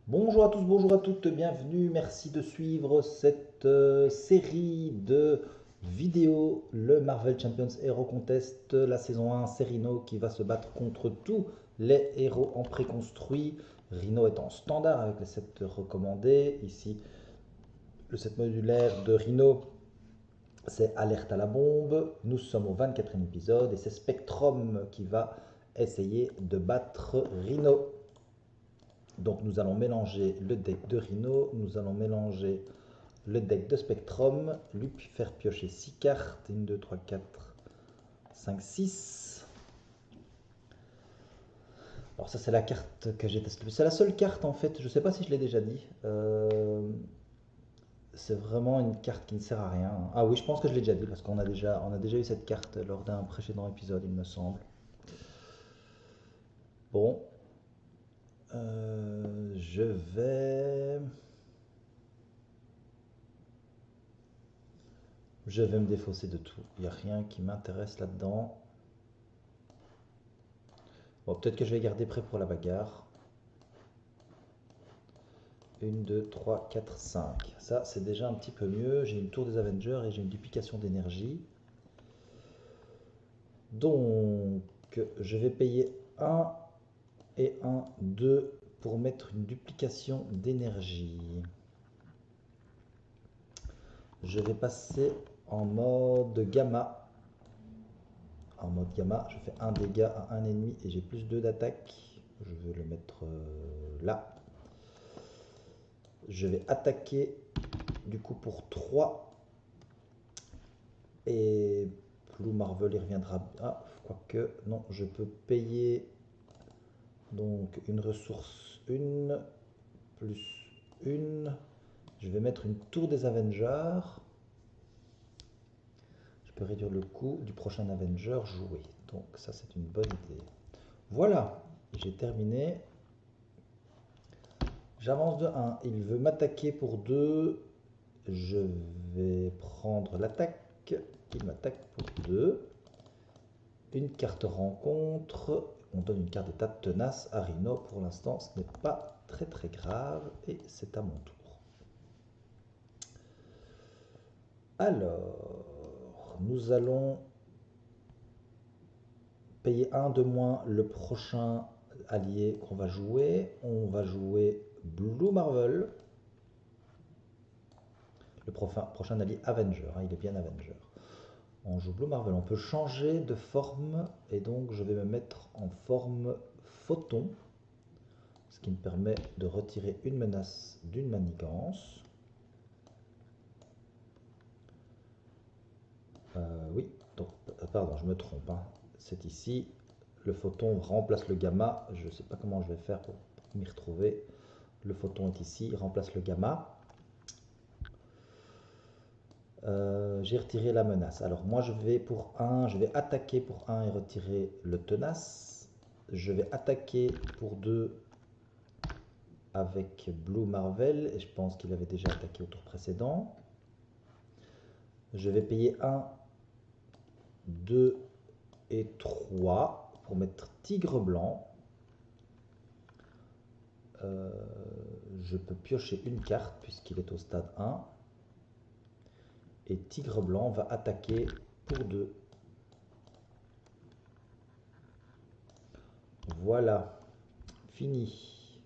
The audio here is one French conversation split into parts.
Bonjour à tous, bonjour à toutes, bienvenue, merci de suivre cette série de vidéos, le Marvel Champions Hero Contest, la saison 1, c'est Rhino qui va se battre contre tous les héros en préconstruit. Rhino est en standard avec les sets recommandés. Ici, le set modulaire de Rhino, c'est Alerte à la bombe. Nous sommes au 24e épisode et c'est Spectrum qui va essayer de battre Rhino. Donc nous allons mélanger le deck de Rhino, nous allons mélanger le deck de Spectrum, lui faire piocher 6 cartes, 1, 2, 3, 4, 5, 6. Alors ça c'est la carte que j'ai testée. C'est la seule carte en fait, je ne sais pas si je l'ai déjà dit. C'est vraiment une carte qui ne sert à rien. Ah oui, je pense que je l'ai déjà dit parce qu'on a déjà eu cette carte lors d'un précédent épisode, il me semble. Bon, je vais... Je vais me défausser de tout. Il n'y a rien qui m'intéresse là-dedans. Bon, peut-être que je vais garder prêt pour la bagarre. 1, 2, 3, 4, 5. Ça, c'est déjà un petit peu mieux. J'ai une tour des Avengers et j'ai une duplication d'énergie. Donc, je vais payer 1 et 1, 2 pour mettre une duplication d'énergie. Je vais passer en mode gamma. En mode gamma, je fais un dégât à un ennemi et j'ai plus 2 d'attaque. Je vais le mettre là. Je vais attaquer du coup pour 3. Et Blue Marvel il reviendra. Ah, quoique, non, je peux payer donc une ressource 1 plus 1. Je vais mettre une tour des Avengers. Je peux réduire le coût du prochain Avenger joué. Donc ça c'est une bonne idée. Voilà, j'ai terminé. J'avance de 1. Il veut m'attaquer pour 2. Je vais prendre l'attaque. Il m'attaque pour 2. Une carte rencontre. On donne une carte d'état tenace à Rhino. Pour l'instant, ce n'est pas très très grave. Et c'est à mon tour. Alors, nous allons payer un de moins le prochain allié qu'on va jouer. On va jouer Blue Marvel. Le prochain allié Avenger. Il est bien Avenger. On joue Blue Marvel. On peut changer de forme. Et donc, je vais me mettre en forme photon. Ce qui me permet de retirer une menace d'une manigance. Oui, donc, pardon, je me trompe, hein. C'est ici. Le photon remplace le gamma. Je ne sais pas comment je vais faire pour m'y retrouver. Le photon est ici, il remplace le gamma. J'ai retiré la menace. Alors moi je vais pour 1, je vais attaquer pour 1 et retirer le tenace. Je vais attaquer pour 2 avec Blue Marvel, et je pense qu'il avait déjà attaqué au tour précédent. Je vais payer 1, 2 et 3 pour mettre Tigre Blanc. Je peux piocher une carte puisqu'il est au stade 1. Et Tigre Blanc va attaquer pour 2. Voilà, fini.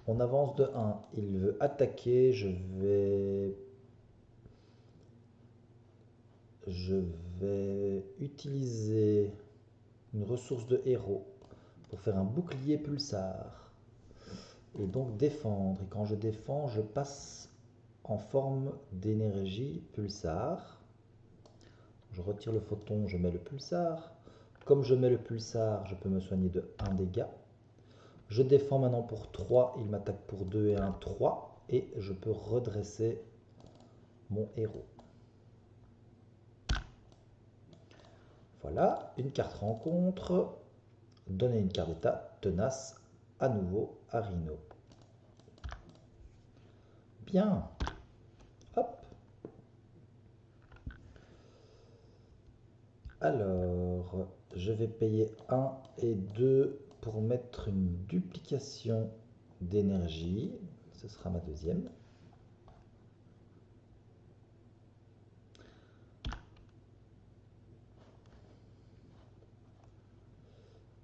On avance de 1. Il veut attaquer. Je vais utiliser une ressource de héros pour faire un bouclier pulsar. Et donc défendre. Et quand je défends, je passe en forme d'énergie pulsar. Je retire le photon, je mets le pulsar. Comme je mets le pulsar, je peux me soigner de 1 dégât. Je défends maintenant pour 3, il m'attaque pour 2 et 1, 3. Et je peux redresser mon héros. Voilà, une carte rencontre. Donner une carte d'état tenace à nouveau à Rhino. Bien. Hop. Alors, je vais payer 1 et 2 pour mettre une duplication d'énergie. Ce sera ma deuxième.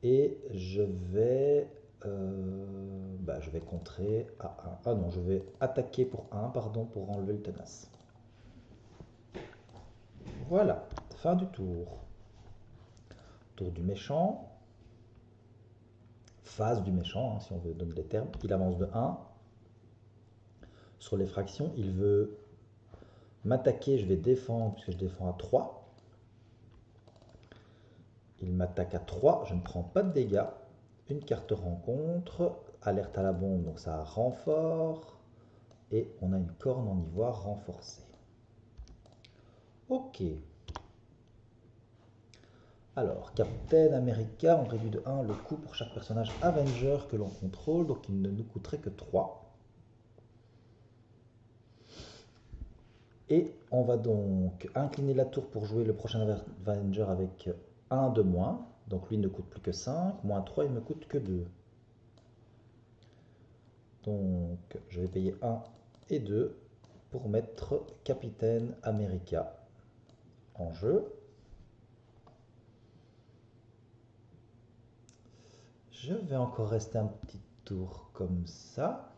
Et je vais contrer à 1. Ah non, je vais attaquer pour 1, pardon, pour enlever le tenace. Voilà, fin du tour. Tour du méchant. Phase du méchant, hein, si on veut donner les termes. Il avance de 1. Sur les fractions, il veut m'attaquer, je vais défendre, puisque je défends à 3. Il m'attaque à 3, je ne prends pas de dégâts. Une carte rencontre, alerte à la bombe, donc ça a renfort. Et on a une corne en ivoire renforcée. Ok. Alors, Captain America, on réduit de 1 le coût pour chaque personnage Avenger que l'on contrôle, donc il ne nous coûterait que 3. Et on va donc incliner la tour pour jouer le prochain Avenger avec 1 de moins. Donc lui ne coûte plus que 5, moins 3, il ne me coûte que 2. Donc je vais payer 1 et 2 pour mettre Capitaine America en jeu. Je vais encore rester un petit tour comme ça.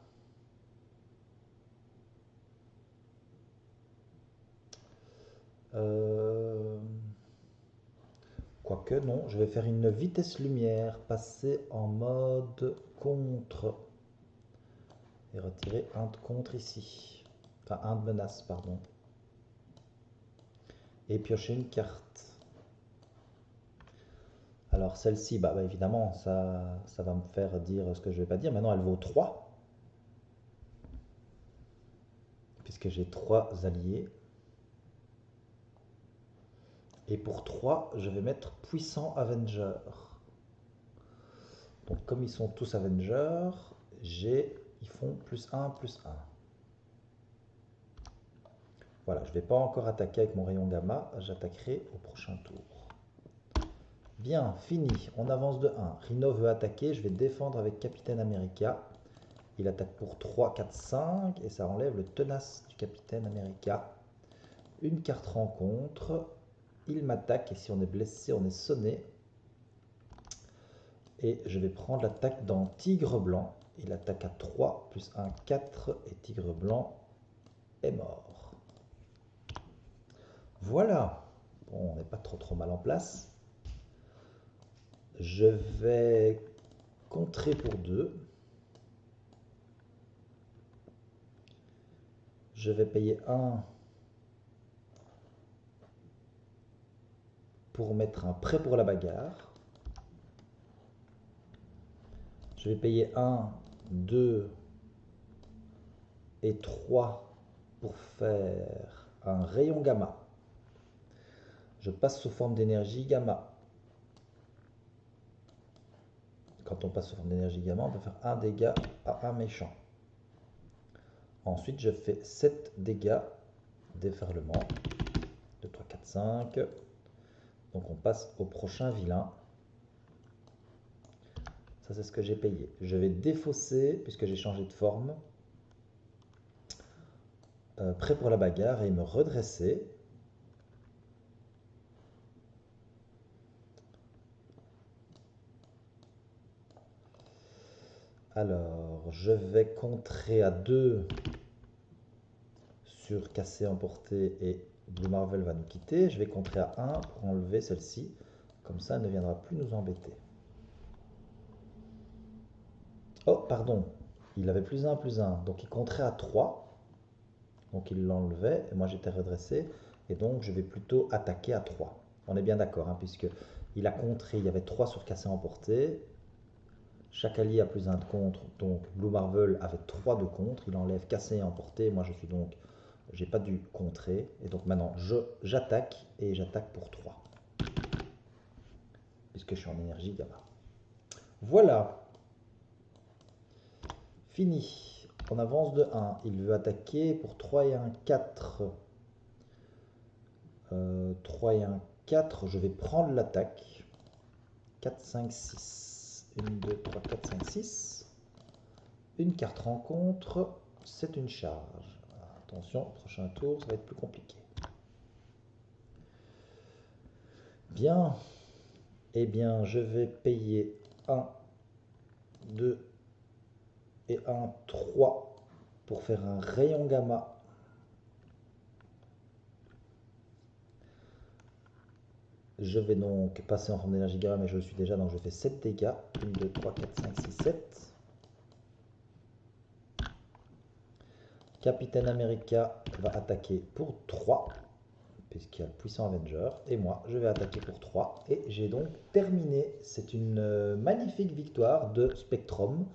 Quoique non, je vais faire une vitesse lumière, passer en mode contre et retirer un de contre ici. Enfin un de menace, pardon. Et piocher une carte. Alors celle-ci, évidemment, ça va me faire dire ce que je ne vais pas dire. Maintenant, elle vaut 3. Puisque j'ai 3 alliés. Et pour 3, je vais mettre puissant Avenger. Donc comme ils sont tous Avengers, ils font plus 1, plus 1. Voilà, je ne vais pas encore attaquer avec mon rayon gamma, j'attaquerai au prochain tour. Bien, fini, on avance de 1. Rhino veut attaquer, je vais défendre avec Capitaine America. Il attaque pour 3, 4, 5 et ça enlève le tenace du Capitaine America. Une carte rencontre, il m'attaque et si on est blessé, on est sonné. Et je vais prendre l'attaque dans Tigre Blanc. Il attaque à 3, plus 1, 4 et Tigre Blanc est mort. Voilà, bon, on n'est pas trop mal en place. Je vais contrer pour 2. Je vais payer 1 pour mettre un prêt pour la bagarre. Je vais payer 1, 2 et 3 pour faire un rayon gamma. Je passe sous forme d'énergie gamma. Quand on passe sous forme d'énergie gamma, on peut faire 1 dégât à un méchant. Ensuite, je fais 7 dégâts déferlement. 2, 3, 4, 5. Donc on passe au prochain vilain. Ça, c'est ce que j'ai payé. Je vais défausser, puisque j'ai changé de forme. Prêt pour la bagarre et me redresser. Alors, je vais contrer à 2 sur casser, emporter et Blue Marvel va nous quitter. Je vais contrer à 1 pour enlever celle-ci. Comme ça, elle ne viendra plus nous embêter. Oh, pardon. Il avait plus 1, plus 1. Donc, il contrait à 3. Donc, il l'enlevait. Et moi, j'étais redressé. Et donc, je vais plutôt attaquer à 3. On est bien d'accord, hein, puisque il a contré. Il y avait 3 sur casser, emporter. Chaque allié a plus 1 de contre. Donc, Blue Marvel avait 3 de contre. Il enlève casser et emporter. Moi, je suis donc... J'ai pas dû contrer. Et donc, maintenant, j'attaque. Et j'attaque pour 3. Puisque je suis en énergie gamma. Voilà. Fini. On avance de 1. Il veut attaquer pour 3 et 1, 4. 3 et 1, 4. Je vais prendre l'attaque. 4, 5, 6. 1, 2, 3, 4, 5, 6. Une carte rencontre, c'est une charge. Attention, prochain tour, ça va être plus compliqué. Bien. Eh bien, je vais payer 1, 2 et 1, 3 pour faire un rayon gamma. Je vais donc passer en forme d'énergie gamma, mais je le suis déjà, donc je fais 7 dégâts. 1, 2, 3, 4, 5, 6, 7. Capitaine America va attaquer pour 3, puisqu'il y a le puissant Avenger. Et moi, je vais attaquer pour 3. Et j'ai donc terminé. C'est une magnifique victoire de Spectrum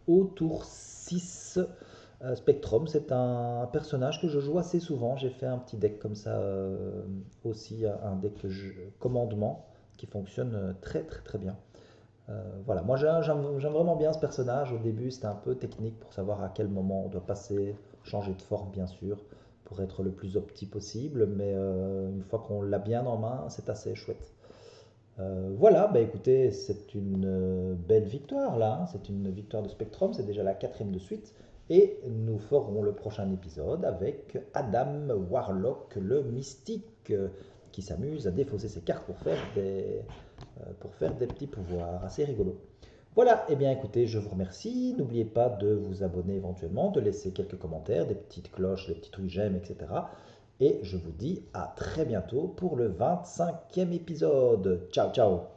au tour 6. Spectrum, c'est un personnage que je joue assez souvent. J'ai fait un petit deck comme ça aussi, un deck commandement qui fonctionne très très très bien. Voilà, moi j'aime vraiment bien ce personnage. Au début, c'était un peu technique pour savoir à quel moment on doit passer, changer de forme bien sûr, pour être le plus opti possible. Mais une fois qu'on l'a bien en main, c'est assez chouette. Voilà, bah écoutez, c'est une belle victoire là, hein. C'est une victoire de Spectrum, c'est déjà la 4e de suite. Et nous ferons le prochain épisode avec Adam Warlock, le mystique, qui s'amuse à défausser ses cartes pour faire des petits pouvoirs assez rigolos. Voilà, et bien écoutez, je vous remercie. N'oubliez pas de vous abonner éventuellement, de laisser quelques commentaires, des petites cloches, des petits trucs j'aime, etc. Et je vous dis à très bientôt pour le 25e épisode. Ciao, ciao!